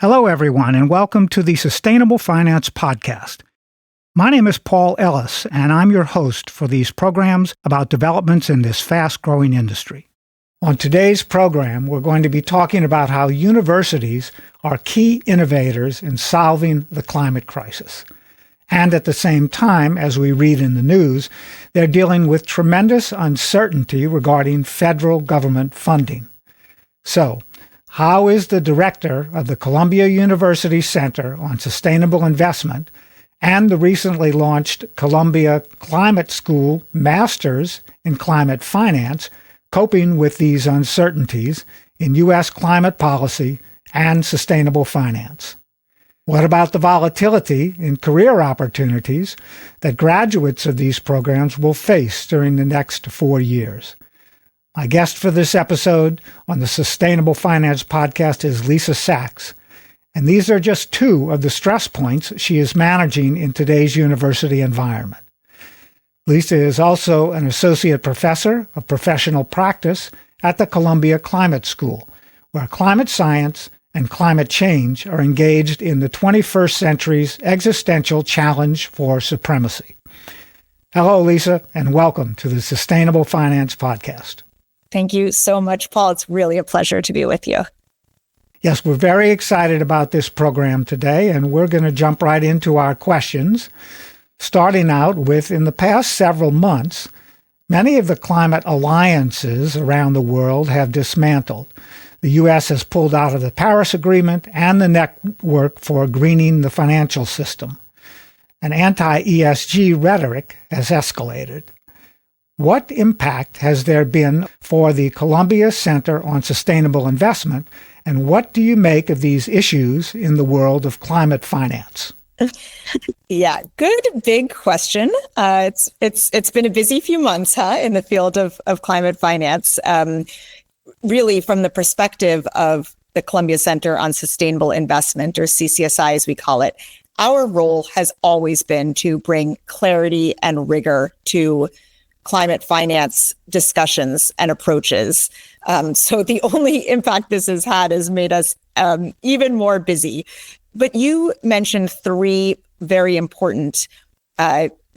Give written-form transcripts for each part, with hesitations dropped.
Hello, everyone, and welcome to the Sustainable Finance Podcast. My name is Paul Ellis, and I'm your host for these programs about developments in this fast-growing industry. On today's program, we're going to be talking about how universities are key innovators in solving the climate crisis. And at the same time, as we read in the news, they're dealing with tremendous uncertainty regarding federal government funding. So, how is the director of the Columbia University Center on Sustainable Investment and the recently launched Columbia Climate School Masters in Climate Finance coping with these uncertainties in U.S. climate policy and sustainable finance? What about the volatility in career opportunities that graduates of these programs will face during the next 4 years? My guest for this episode on the Sustainable Finance Podcast is Lisa Sachs, and these are just two of the stress points she is managing in today's university environment. Lisa is also an associate professor of professional practice at the Columbia Climate School, where climate science and climate change are engaged in the 21st century's existential challenge for supremacy. Hello, Lisa, and welcome to the Sustainable Finance Podcast. Thank you so much, Paul. It's really a pleasure to be with you. Yes, we're very excited about this program today, and we're going to jump right into our questions, starting out with, in the past several months, many of the climate alliances around the world have dismantled. The U.S. has pulled out of the Paris Agreement and the Network for Greening the Financial System. An anti-ESG rhetoric has escalated. What impact has there been for the Columbia Center on Sustainable Investment, and what do you make of these issues in the world of climate finance? Yeah, good big question. It's been a busy few months, in the field of climate finance. Really, from the perspective of the Columbia Center on Sustainable Investment, or CCSI as we call it, our role has always been to bring clarity and rigor to climate finance discussions and approaches. So the only impact this has had has made us even more busy. But you mentioned three very important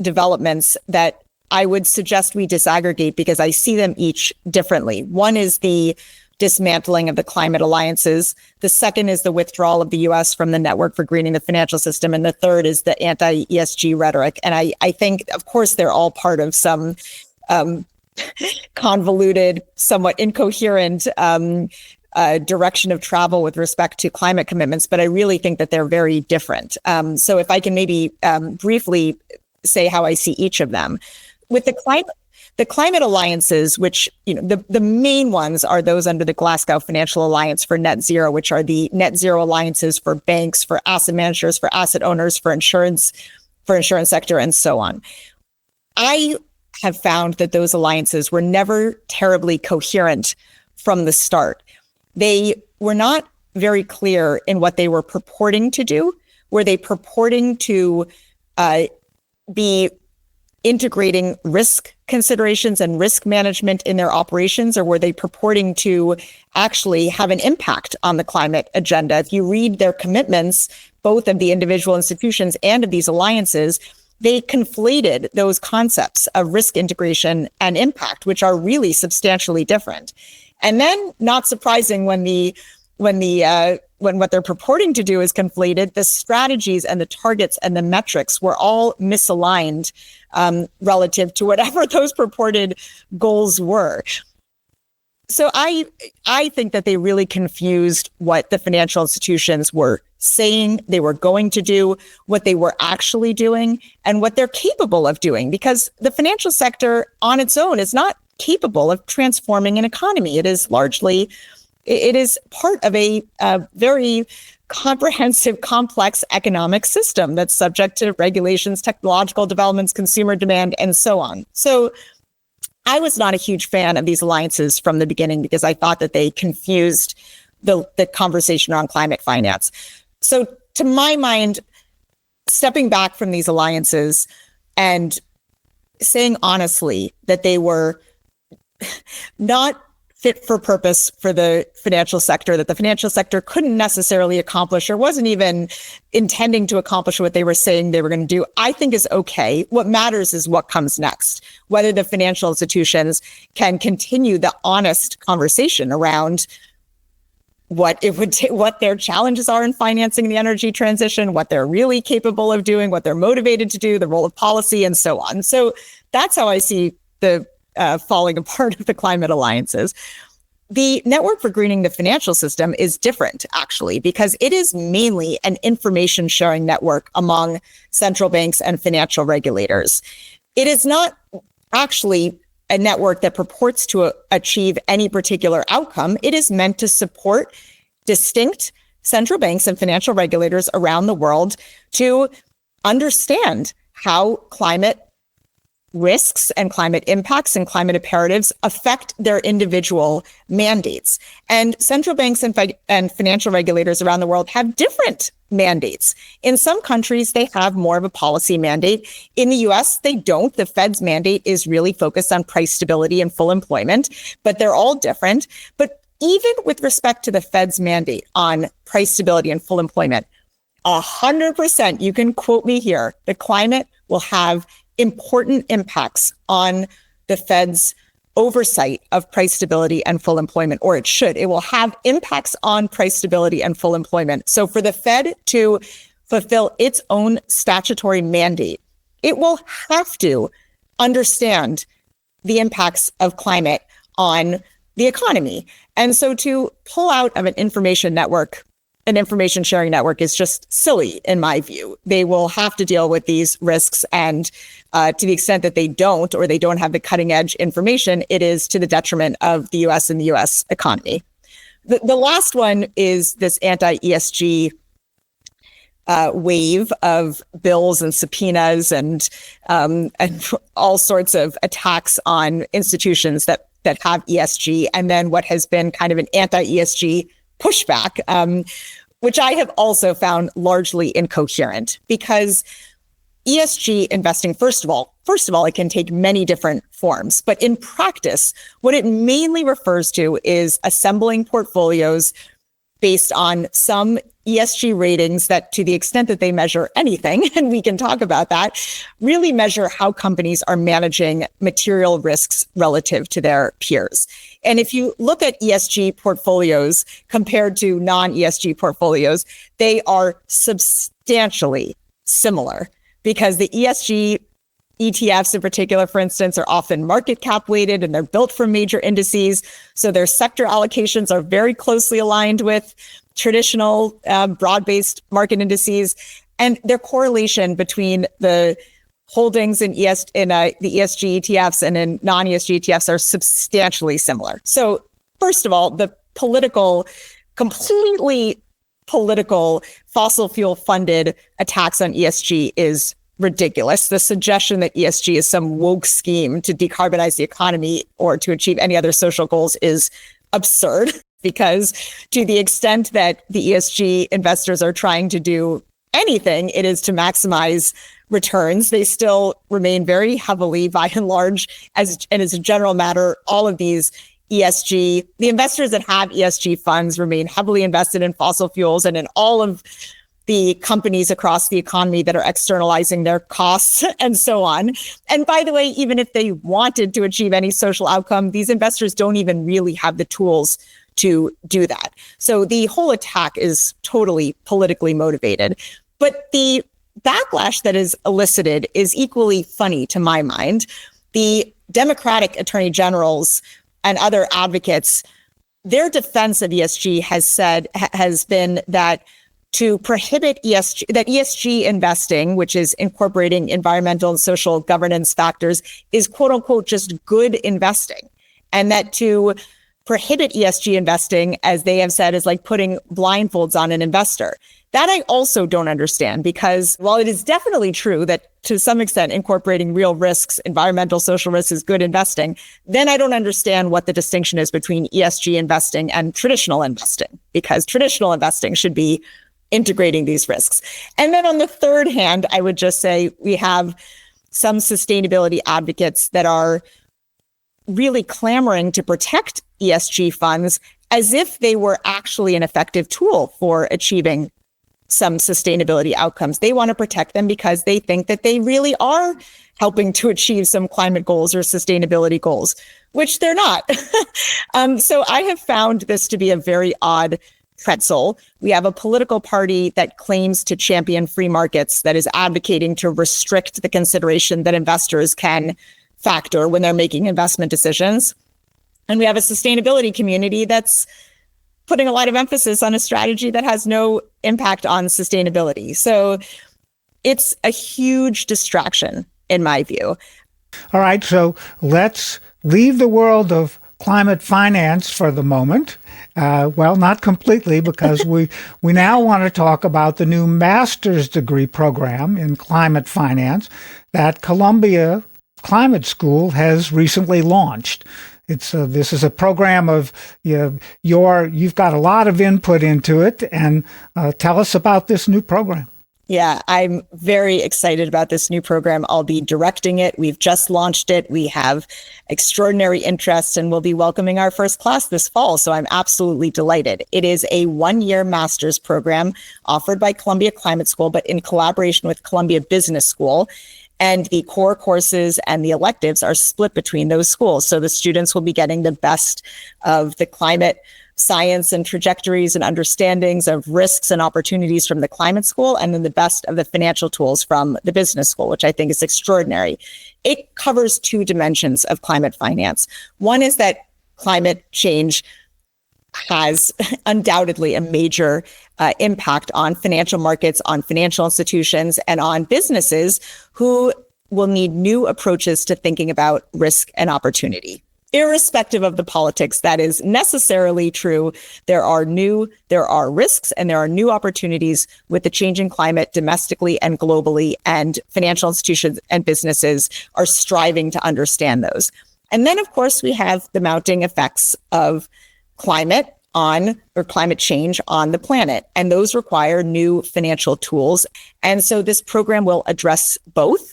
developments that I would suggest we disaggregate because I see them each differently. One is the dismantling of the climate alliances. The second is the withdrawal of the U.S. from the Network for Greening the Financial System. And the third is the anti-ESG rhetoric. And I think, of course, they're all part of some convoluted, somewhat incoherent direction of travel with respect to climate commitments. But I really think that they're very different. So if I can maybe briefly say how I see each of them. With the climate alliances, which, the main ones are those under the Glasgow Financial Alliance for Net Zero, which are the net zero alliances for banks, for asset managers, for asset owners, for insurance sector, and so on. I have found that those alliances were never terribly coherent from the start. They were not very clear in what they were purporting to do. Were they purporting to be integrating risk considerations and risk management in their operations, or were they purporting to actually have an impact on the climate agenda? If you read their commitments, both of the individual institutions and of these alliances, they conflated those concepts of risk integration and impact, which are really substantially different. And then, not surprising, when what they're purporting to do is conflated, the strategies and the targets and the metrics were all misaligned relative to whatever those purported goals were. So I think that they really confused what the financial institutions were saying they were going to do, what they were actually doing, and what they're capable of doing, because the financial sector on its own is not capable of transforming an economy. It is part of a very comprehensive, complex economic system that's subject to regulations, technological developments, consumer demand, and so on. So I was not a huge fan of these alliances from the beginning because I thought that they confused the conversation on climate finance. So to my mind, stepping back from these alliances and saying honestly that they were not fit for purpose for the financial sector, that the financial sector couldn't necessarily accomplish or wasn't even intending to accomplish what they were saying they were going to do, I think is okay. What matters is what comes next, whether the financial institutions can continue the honest conversation around what their challenges are in financing the energy transition, what they're really capable of doing, what they're motivated to do, the role of policy, and so on. So that's how I see the falling apart of the climate alliances. The Network for Greening the Financial System is different, actually, because it is mainly an information sharing network among central banks and financial regulators. It is not actually a network that purports to achieve any particular outcome. It is meant to support distinct central banks and financial regulators around the world to understand how climate risks and climate impacts and climate imperatives affect their individual mandates. And central banks and financial regulators around the world have different mandates. In some countries, they have more of a policy mandate. In the US, they don't. The Fed's mandate is really focused on price stability and full employment, but they're all different. But even with respect to the Fed's mandate on price stability and full employment, 100%, you can quote me here, the climate will have important impacts on the Fed's oversight of price stability and full employment, or it should. It will have impacts on price stability and full employment. So for the Fed to fulfill its own statutory mandate, it will have to understand the impacts of climate on the economy. And so to pull out of an information network, an information sharing network, is just silly in my view. They will have to deal with these risks, and to the extent that they don't, or they don't have the cutting edge information, it is to the detriment of the US and the US economy. The last one is this anti-ESG wave of bills and subpoenas and all sorts of attacks on institutions that have ESG, and then what has been kind of an anti-ESG pushback, which I have also found largely incoherent, because ESG investing, first of all, it can take many different forms. But in practice, what it mainly refers to is assembling portfolios based on some ESG ratings that, to the extent that they measure anything, and we can talk about that, really measure how companies are managing material risks relative to their peers. And if you look at ESG portfolios compared to non-ESG portfolios, they are substantially similar, because the ESG ETFs in particular, for instance, are often market cap weighted and they're built from major indices. So their sector allocations are very closely aligned with traditional broad-based market indices. And their correlation between the holdings in the ESG ETFs and in non-ESG ETFs are substantially similar. So first of all, the completely political fossil fuel funded attacks on ESG is ridiculous. The suggestion that ESG is some woke scheme to decarbonize the economy or to achieve any other social goals is absurd, because to the extent that the ESG investors are trying to do anything, it is to maximize returns. They still remain very heavily, by and large, as a general matter, all of these the investors that have ESG funds remain heavily invested in fossil fuels and in all of the companies across the economy that are externalizing their costs and so on. And by the way, even if they wanted to achieve any social outcome, these investors don't even really have the tools to do that. So the whole attack is totally politically motivated. But the backlash that is elicited is equally funny to my mind. The Democratic attorney generals and other advocates, their defense of ESG has been that to prohibit ESG investing, which is incorporating environmental and social governance factors, is quote unquote just good investing. And that to prohibit ESG investing, as they have said, is like putting blindfolds on an investor. That I also don't understand, because while it is definitely true that to some extent incorporating real risks, environmental, social risks, is good investing, then I don't understand what the distinction is between ESG investing and traditional investing, because traditional investing should be integrating these risks. And then on the third hand, I would just say we have some sustainability advocates that are really clamoring to protect ESG funds as if they were actually an effective tool for achieving some sustainability outcomes. They want to protect them because they think that they really are helping to achieve some climate goals or sustainability goals, which they're not. So I have found this to be a very odd pretzel. We have a political party that claims to champion free markets that is advocating to restrict the consideration that investors can factor when they're making investment decisions. And we have a sustainability community that's putting a lot of emphasis on a strategy that has no impact on sustainability. So it's a huge distraction, in my view. All right, so let's leave the world of climate finance for the moment. Well, not completely, because we now want to talk about the new master's degree program in climate finance that Columbia Climate School has recently launched. This is a program of you've got a lot of input into it, and tell us about this new program. Yeah, I'm very excited about this new program. I'll be directing it. We've just launched it. We have extraordinary interest, and we'll be welcoming our first class this fall. So I'm absolutely delighted. It is a one-year master's program offered by Columbia Climate School, but in collaboration with Columbia Business School. And the core courses and the electives are split between those schools. So the students will be getting the best of the climate science and trajectories and understandings of risks and opportunities from the climate school, and then the best of the financial tools from the business school, which I think is extraordinary. It covers two dimensions of climate finance. One is that climate change has undoubtedly a major impact on financial markets, on financial institutions, and on businesses who will need new approaches to thinking about risk and opportunity. Irrespective of the politics, that is necessarily true. There are risks and there are new opportunities with the changing climate domestically and globally, and financial institutions and businesses are striving to understand those. And then, of course, we have the mounting effects of climate change on the planet. And those require new financial tools. And so this program will address both.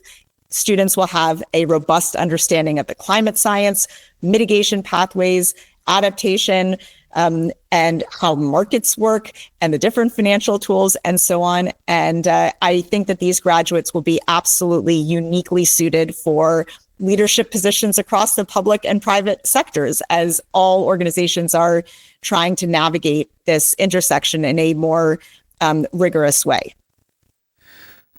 Students will have a robust understanding of the climate science, mitigation pathways, adaptation, and how markets work, and the different financial tools, and so on. And I think that these graduates will be absolutely uniquely suited for leadership positions across the public and private sectors, as all organizations are trying to navigate this intersection in a more rigorous way.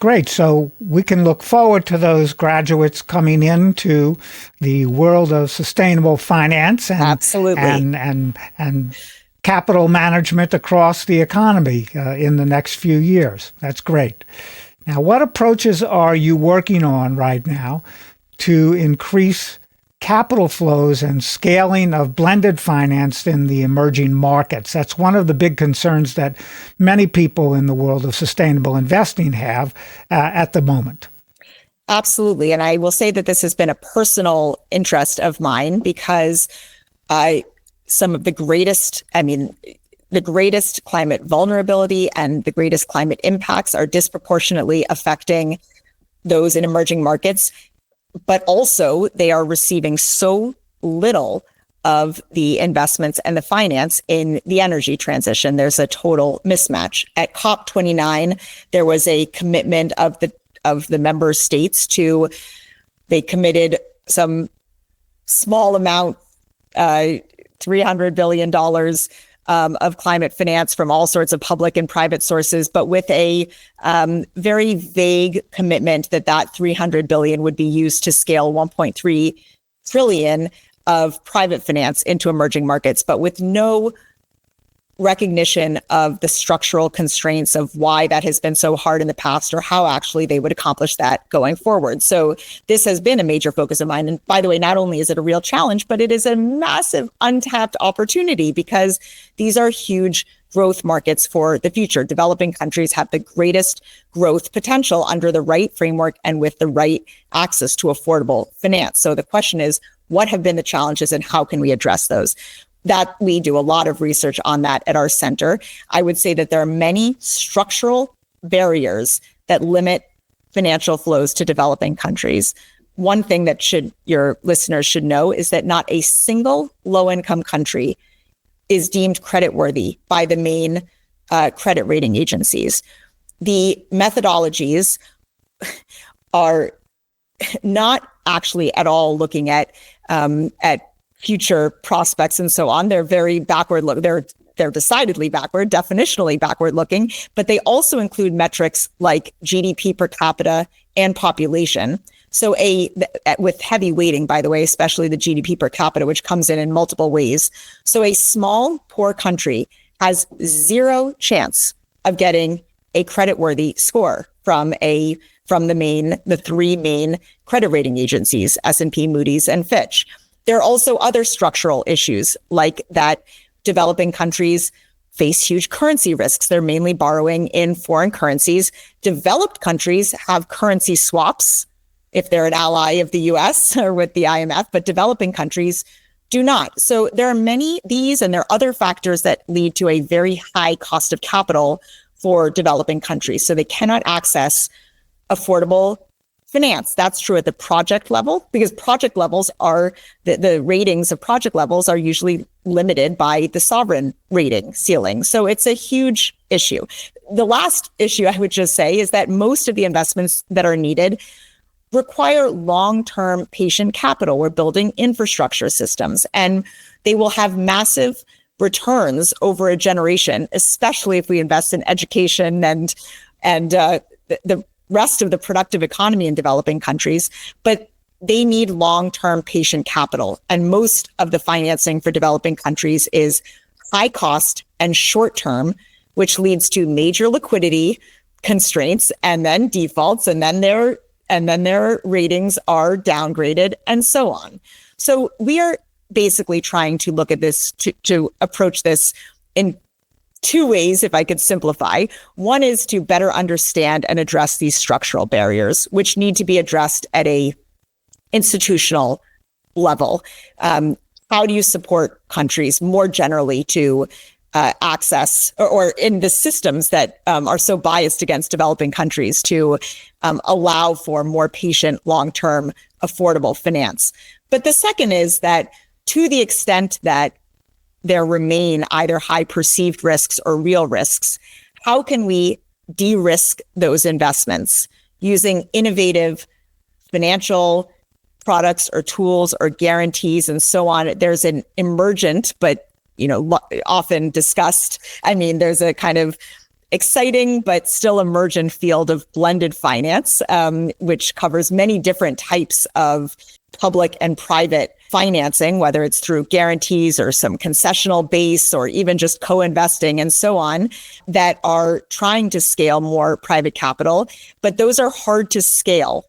Great. So we can look forward to those graduates coming into the world of sustainable finance and absolutely and capital management across the economy in the next few years. That's great. Now, what approaches are you working on right now to increase capital flows and scaling of blended finance in the emerging markets? That's one of the big concerns that many people in the world of sustainable investing have at the moment. Absolutely. And I will say that this has been a personal interest of mine, because some of the greatest climate vulnerability and the greatest climate impacts are disproportionately affecting those in emerging markets. But also they are receiving so little of the investments and the finance in the energy transition. There's a total mismatch. At COP29, there was a commitment of the member states they committed some small amount, $300 billion of climate finance from all sorts of public and private sources, but with a very vague commitment that $300 billion would be used to scale 1.3 trillion of private finance into emerging markets, but with no recognition of the structural constraints of why that has been so hard in the past, or how actually they would accomplish that going forward. So this has been a major focus of mine. And by the way, not only is it a real challenge, but it is a massive untapped opportunity, because these are huge growth markets for the future. Developing countries have the greatest growth potential under the right framework and with the right access to affordable finance. So the question is, what have been the challenges and how can we address those? That we do a lot of research on that at our center. I would say that there are many structural barriers that limit financial flows to developing countries. one thing that your listeners should know is that not a single low-income country is deemed creditworthy by the main credit rating agencies. The methodologies are not actually at all looking at future prospects and so on. They're very backward. They're decidedly backward, definitionally backward looking, but they also include metrics like GDP per capita and population. So with heavy weighting, by the way, especially the GDP per capita, which comes in multiple ways. So a small, poor country has zero chance of getting a creditworthy score from the three main credit rating agencies, S&P, Moody's, and Fitch. There are also other structural issues like that developing countries face huge currency risks. They're mainly borrowing in foreign currencies. Developed countries have currency swaps if they're an ally of the US or with the IMF, but developing countries do not. So there are these, and there are other factors that lead to a very high cost of capital for developing countries. So they cannot access affordable finance. That's true at the project level, because project levels are, the ratings of project levels are usually limited by the sovereign rating ceiling. So it's a huge issue. The last issue I would just say is that most of the investments that are needed require long-term patient capital. We're building infrastructure systems, and they will have massive returns over a generation, especially if we invest in education and the rest of the productive economy in developing countries. But they need long-term patient capital. And most of the financing for developing countries is high cost and short-term, which leads to major liquidity constraints and then defaults, and then their ratings are downgraded and so on. So we are basically trying to look at this, to approach this in two ways, if I could simplify. One is to better understand and address these structural barriers, which need to be addressed at a institutional level. How do you support countries more generally to access or in the systems that are so biased against developing countries to allow for more patient, long-term, affordable finance? But the second is that to the extent that there remain either high perceived risks or real risks, how can we de-risk those investments using innovative financial products or tools or guarantees and so on? There's an emergent, but often discussed, there's a kind of exciting but still emergent field of blended finance, which covers many different types of public and private financing, whether it's through guarantees or some concessional base or even just co-investing and so on, that are trying to scale more private capital, but those are hard to scale.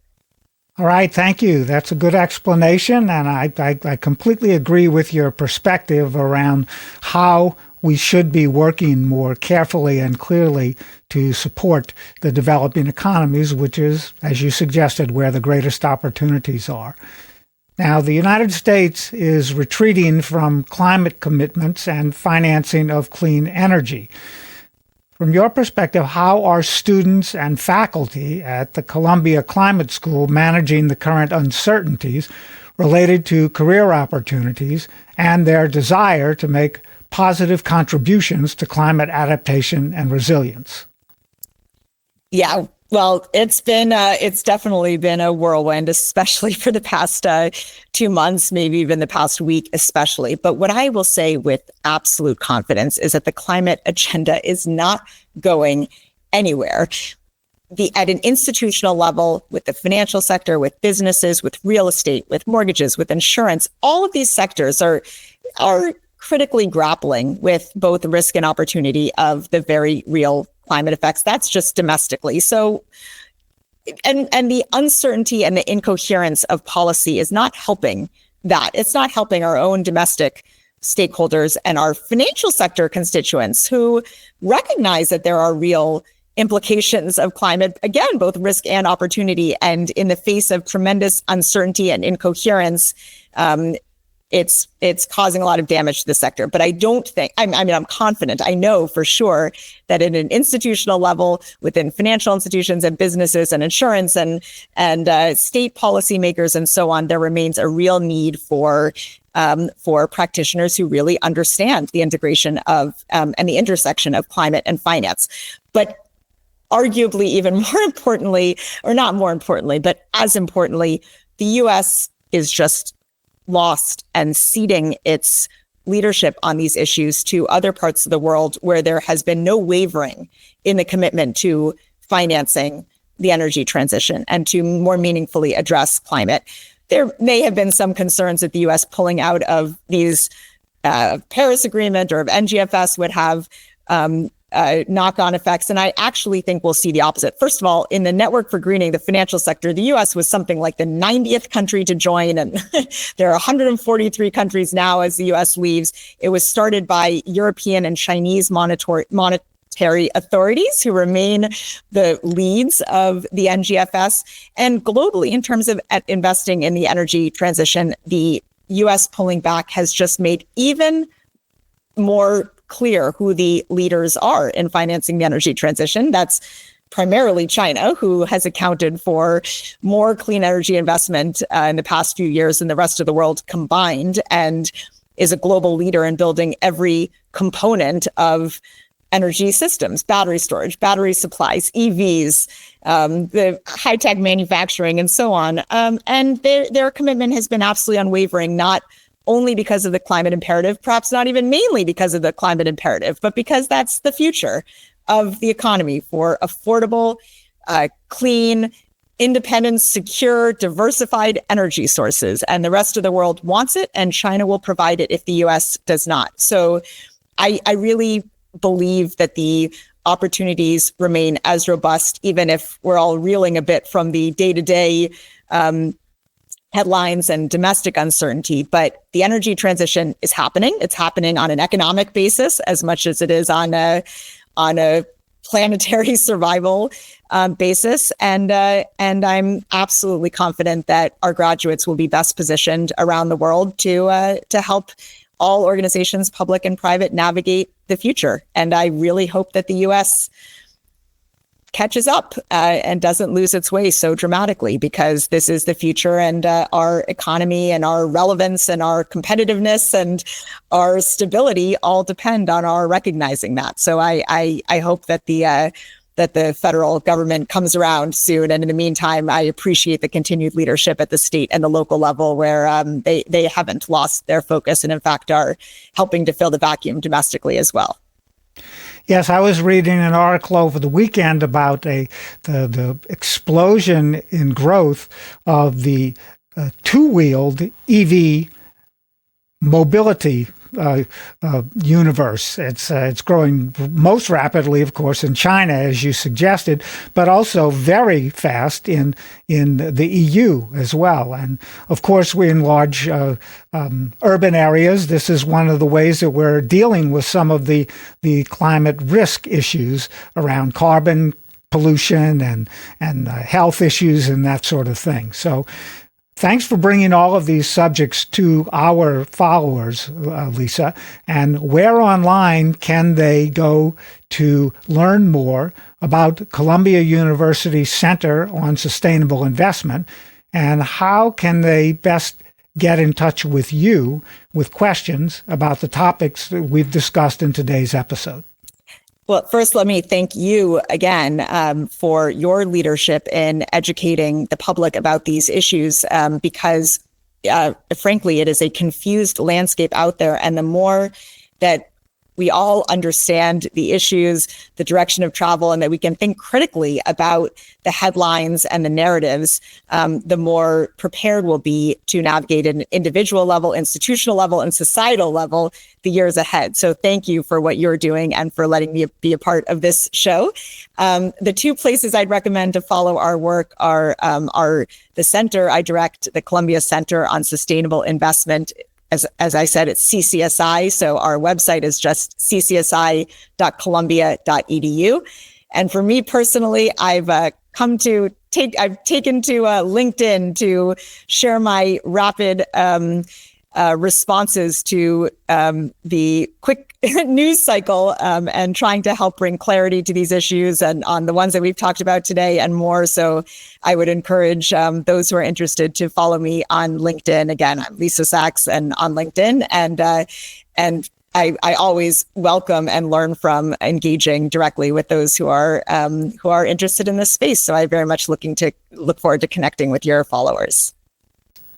All right, thank you. That's a good explanation, and I completely agree with your perspective around how we should be working more carefully and clearly to support the developing economies, which is, as you suggested, where the greatest opportunities are. Now, the United States is retreating from climate commitments and financing of clean energy. From your perspective, how are students and faculty at the Columbia Climate School managing the current uncertainties related to career opportunities and their desire to make positive contributions to climate adaptation and resilience? Yeah, well, it's definitely been a whirlwind, especially for the past 2 months, maybe even the past week, especially. But what I will say with absolute confidence is that the climate agenda is not going anywhere. At an institutional level, with the financial sector, with businesses, with real estate, with mortgages, with insurance, all of these sectors are critically grappling with both the risk and opportunity of the very real climate effects. That's just domestically. So, and the uncertainty and the incoherence of policy is not helping that. It's not helping our own domestic stakeholders and our financial sector constituents who recognize that there are real implications of climate, again, both risk and opportunity. And in the face of tremendous uncertainty and incoherence, it's causing a lot of damage to the sector. But I don't think, I'm confident, I know for sure that at an institutional level, within financial institutions and businesses and insurance and state policymakers and so on, there remains a real need for practitioners who really understand the integration of and the intersection of climate and finance. But arguably, even more importantly, or not more importantly, but as importantly, the U.S. is just lost and ceding its leadership on these issues to other parts of the world where there has been no wavering in the commitment to financing the energy transition and to more meaningfully address climate. There may have been some concerns that the U.S. pulling out of these Paris Agreement or of NGFS would have knock-on effects. And I actually think we'll see the opposite. First of all, in the Network for Greening, the financial sector, the U.S. was something like the 90th country to join. And there are 143 countries now as the U.S. leaves. It was started by European and Chinese monetary authorities who remain the leads of the NGFS. And globally, in terms of investing in the energy transition, the U.S. pulling back has just made even more clear who the leaders are in financing the energy transition. That's primarily China, who has accounted for more clean energy investment in the past few years than the rest of the world combined, and is a global leader in building every component of energy systems, battery storage, battery supplies, EVs, the high-tech manufacturing, and so on. And their commitment has been absolutely unwavering, not only because of the climate imperative, perhaps not even mainly because of the climate imperative, but because that's the future of the economy for affordable, clean, independent, secure, diversified energy sources. And the rest of the world wants it, and China will provide it if the U.S. does not. So I really believe that the opportunities remain as robust, even if we're all reeling a bit from the day-to-day headlines and domestic uncertainty. But the energy transition is happening. It's happening on an economic basis as much as it is on a planetary survival basis. And I'm absolutely confident that our graduates will be best positioned around the world to help all organizations, public and private, navigate the future. And I really hope that the U.S. catches up and doesn't lose its way so dramatically, because this is the future, and our economy and our relevance and our competitiveness and our stability all depend on our recognizing that. So I hope that the federal government comes around soon. And in the meantime, I appreciate the continued leadership at the state and the local level, where they haven't lost their focus and in fact are helping to fill the vacuum domestically as well. Yes, I was reading an article over the weekend about the explosion in growth of the two-wheeled EV mobility universe. It's growing most rapidly, of course, in China, as you suggested, but also very fast in the EU as well. And of course, we're in large urban areas. This is one of the ways that we're dealing with some of the climate risk issues around carbon pollution and health issues and that sort of thing. So thanks for bringing all of these subjects to our followers, Lisa. And where online can they go to learn more about Columbia University's Center on Sustainable Investment? And how can they best get in touch with you with questions about the topics that we've discussed in today's episode? Well, first, let me thank you again for your leadership in educating the public about these issues, because frankly, it is a confused landscape out there. And the more that we all understand the issues, the direction of travel, and that we can think critically about the headlines and the narratives, the more prepared we'll be to navigate at an individual level, institutional level, and societal level the years ahead. So thank you for what you're doing and for letting me be a part of this show. The two places I'd recommend to follow our work are the center I direct, the Columbia Center on Sustainable Investment. As I said, it's CCSI. So our website is just ccsi.columbia.edu. And for me personally, I've taken to LinkedIn to share my rapid responses to the quick news cycle and trying to help bring clarity to these issues and on the ones that we've talked about today and more. So I would encourage those who are interested to follow me on LinkedIn. Again, I'm Lisa Sachs and on LinkedIn. And I always welcome and learn from engaging directly with those who are interested in this space. So I very much look forward to connecting with your followers.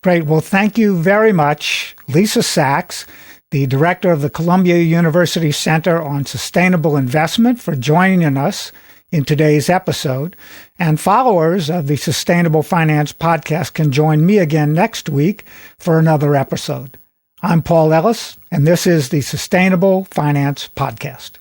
Great. Well, thank you very much, Lisa Sachs, the director of the Columbia University Center on Sustainable Investment, for joining us in today's episode. And followers of the Sustainable Finance Podcast can join me again next week for another episode. I'm Paul Ellis, and this is the Sustainable Finance Podcast.